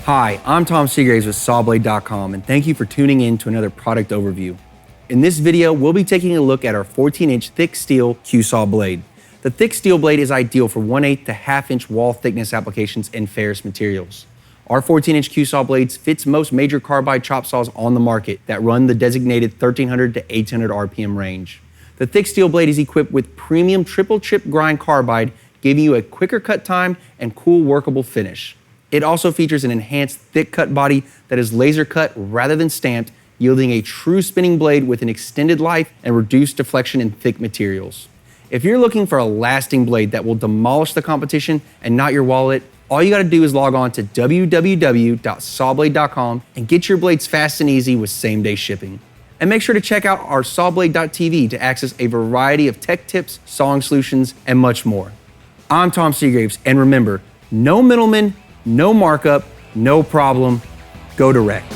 Hi, I'm Tom Seagraves with Sawblade.com, and thank you for tuning in to another product overview. In this video, we'll be taking a look at our 14-inch thick steel QSaw blade. The thick steel blade is ideal for 1/8 to 1/2 inch wall thickness applications in ferrous materials. Our 14-inch QSaw blades fits most major carbide chop saws on the market that run the designated 1300 to 1800 RPM range. The thick steel blade is equipped with premium triple chip grind carbide, giving you a quicker cut time and cool workable finish. It also features an enhanced thick cut body that is laser cut rather than stamped, yielding a true spinning blade with an extended life and reduced deflection in thick materials. If you're looking for a lasting blade that will demolish the competition and not your wallet, all you gotta do is log on to www.Sawblade.com and get your blades fast and easy with same-day shipping. And make sure to check out our Sawblade.tv to access a variety of tech tips, sawing solutions, and much more. I'm Tom Seagraves, and remember, no middlemen, no markup, no problem, go direct.